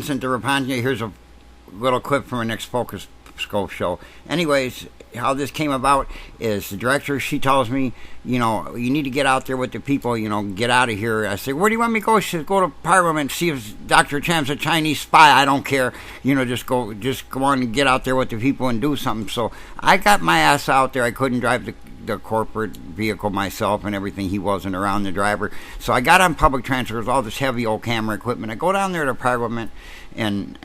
Listen to Rapanja. Here's a little clip from our next Focus Scope show. Anyways, how this came about is the director, she tells me, you need to get out there with the people, get out of here. I say, where do you want me to go? She says, go to Parliament, see if Dr. Cham's a Chinese spy. I don't care. Just go on and get out there with the people and do something. So I got my ass out there. I couldn't drive the corporate vehicle myself and everything. He wasn't around, the driver. So I got on public transport with all this heavy old camera equipment. I go down there to Parliament and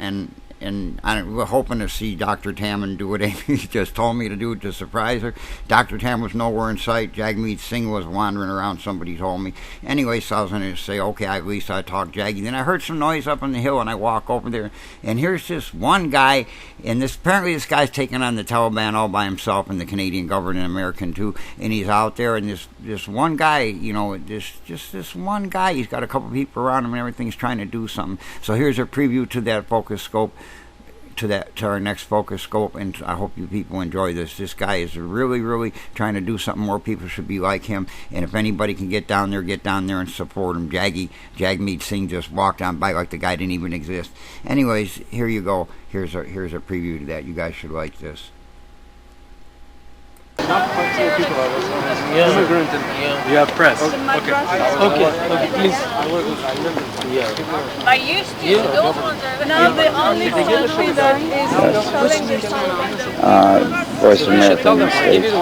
we're hoping to see Dr. Tam and do what Amy just told me to do to surprise her. Dr. Tam was nowhere in sight. Jag-meed Singh was wandering around, somebody told me. Anyway, so I was going to say, okay, at least I talked Jaggy. Then I heard some noise up on the hill, and I walk over there, and here's this one guy, and apparently this guy's taking on the Taliban all by himself, and the Canadian government and American too, and he's out there, and this one guy, this one guy, he's got a couple people around him and everything's trying to do something. So here's a preview to that Focus Scope. To our next Focus Scope, and I hope you people enjoy this. This guy is really, really trying to do something. More people should be like him, and if anybody can get down there and support him. Jag-meed Singh just walked on by like the guy didn't even exist. Anyways, here you go. Here's a preview to that. You guys should like this. Immigrant and you have press. Okay, please. I used to. Those ones are now the only country that is selling this online. Voice of America in the States.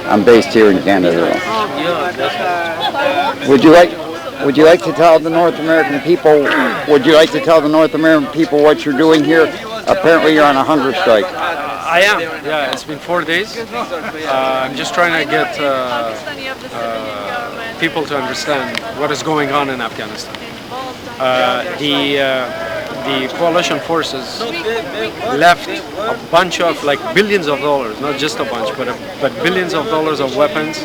I'm based here in Canada. Would you like to tell the North American people? Would you like to tell the North American people what you're doing here? Apparently, you're on a hunger strike. I am. Yeah, it's been 4 days. I'm just trying to get people to understand what is going on in Afghanistan. The coalition forces left a bunch of billions of dollars, not just a bunch, but billions of dollars of weapons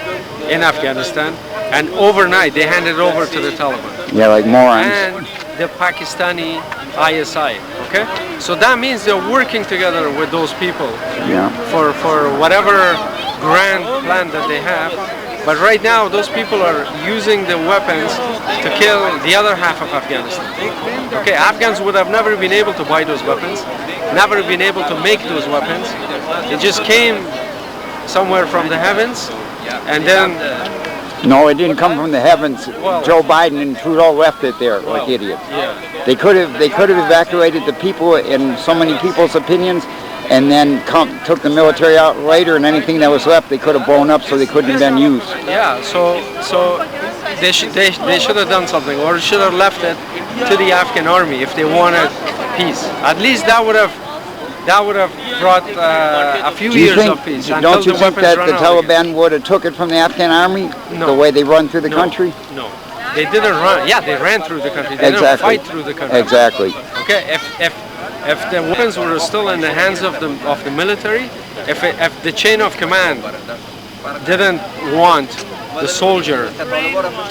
in Afghanistan, and overnight they handed it over to the Taliban. Yeah, like morons. And the Pakistani ISI. Okay, so that means they're working together with those people for whatever grand plan that they have. But right now, those people are using the weapons to kill the other half of Afghanistan. Okay, Afghans would have never been able to buy those weapons, never been able to make those weapons. It just came somewhere from the heavens, and then. No, it didn't come from the heavens. Joe Biden and Trudeau left it there like idiots. Yeah. They could have evacuated the people in so many people's opinions, and then took the military out later, and anything that was left they could have blown up so they couldn't have been used. Yeah. So they should have done something, or should have left it to the Afghan army if they wanted peace. At least that would have brought a few years of peace. Don't you think that the Taliban would have took it from the Afghan army? No. The way they run through the country? No. They didn't run. Yeah, they ran through the country. They didn't fight through the country. Exactly. Okay, if the weapons were still in the hands of the military, if the chain of command didn't want the soldier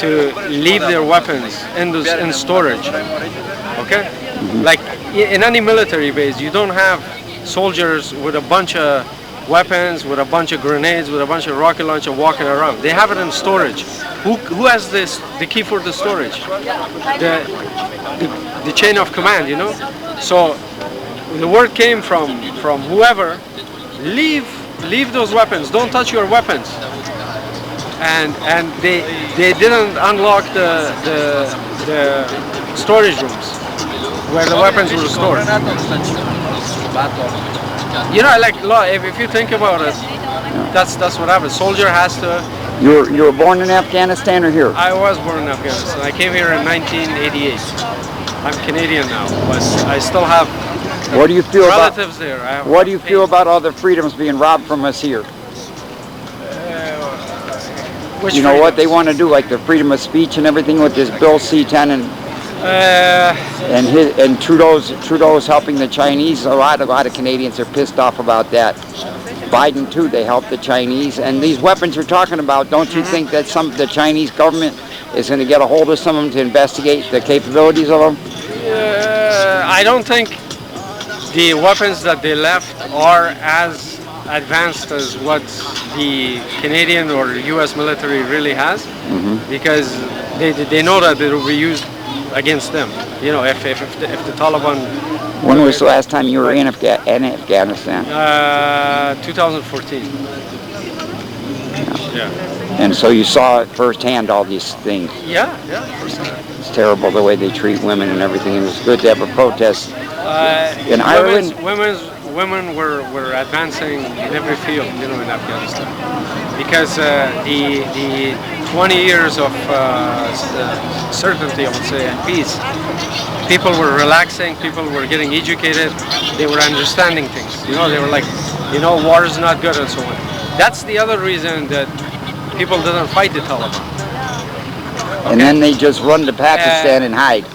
to leave their weapons in storage, okay? Like in any military base, you don't have soldiers with a bunch of weapons, with a bunch of grenades, with a bunch of rocket launcher walking around. They have it in storage. Who has the key for the storage? The chain of command, So the word came from whoever, leave those weapons. Don't touch your weapons. And they didn't unlock the storage rooms where the weapons were stored. If you think about it, that's what happens. Soldier has to. You were born in Afghanistan or here? I was born in Afghanistan. I came here in 1988. I'm Canadian now, but I still have relatives there. What do you feel about all the freedoms being robbed from us here? What they want to do, like the freedom of speech and everything with this Bill C-10 and Trudeau's helping the Chinese. A lot of Canadians are pissed off about that. Biden too, they help the Chinese. And these weapons you're talking about, don't you think that the Chinese government is going to get a hold of some of them to investigate the capabilities of them? I don't think the weapons that they left are as advanced as what the Canadian or U.S. military really has, because they know that it will be used against them. You know, if the Taliban. When was the last time you were in Afghanistan? 2014. Yeah. And so you saw it firsthand, all these things. Yeah, firsthand. It's terrible the way they treat women and everything. And it's good to have a protest. In Ireland, women were advancing in every field, you know, in Afghanistan, because the 20 years of certainty, I would say, and peace. People were relaxing. People were getting educated. They were understanding things. You know, they were like, you know, war is not good and so on. That's the other reason that people didn't fight the Taliban. Okay? And then they just run to Pakistan and hide.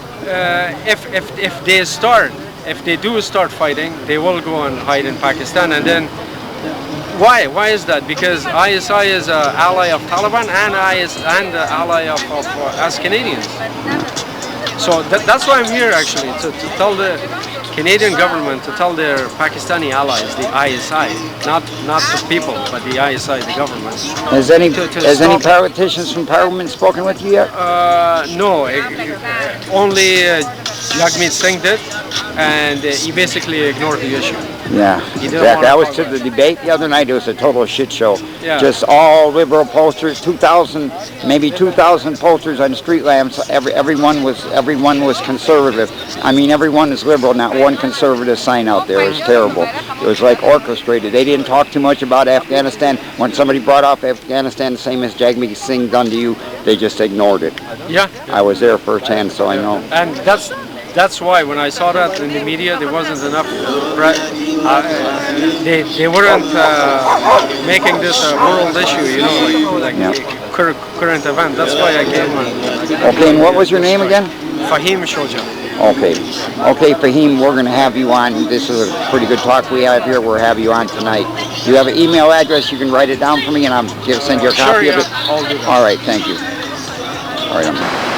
If they do start fighting, they will go and hide in Pakistan. And then, why? Why is that? Because ISI is an ally of Taliban and an ally of us Canadians. So that's why I'm here, actually, to tell the Canadian government, to tell their Pakistani allies, the ISI, not the people, but the ISI, the government. Has any politicians from Parliament spoken with you yet? No, only Jag-meed Singh did, and he basically ignored the issue. Yeah, exactly. I was to the debate the other night. It was a total shit show. Yeah. Just all liberal posters, 2,000, maybe 2,000 posters on street lamps. Everyone was conservative. I mean, everyone is liberal. Not one conservative sign out there. It was terrible. It was like orchestrated. They didn't talk too much about Afghanistan. When somebody brought up Afghanistan, the same as Jag-meed Singh done to you, they just ignored it. Yeah. I was there firsthand, so I know. And that's why when I saw that in the media, there wasn't enough. They weren't making this a world issue, you know, like current event. That's why I came. Okay, and what was your name again? Fahim Shoja. Okay, Fahim, we're going to have you on. This is a pretty good talk we have here. We'll have you on tonight. Do you have an email address? You can write it down for me, and I'll send you a copy of it. I'll do that. All right, thank you. All right, I'm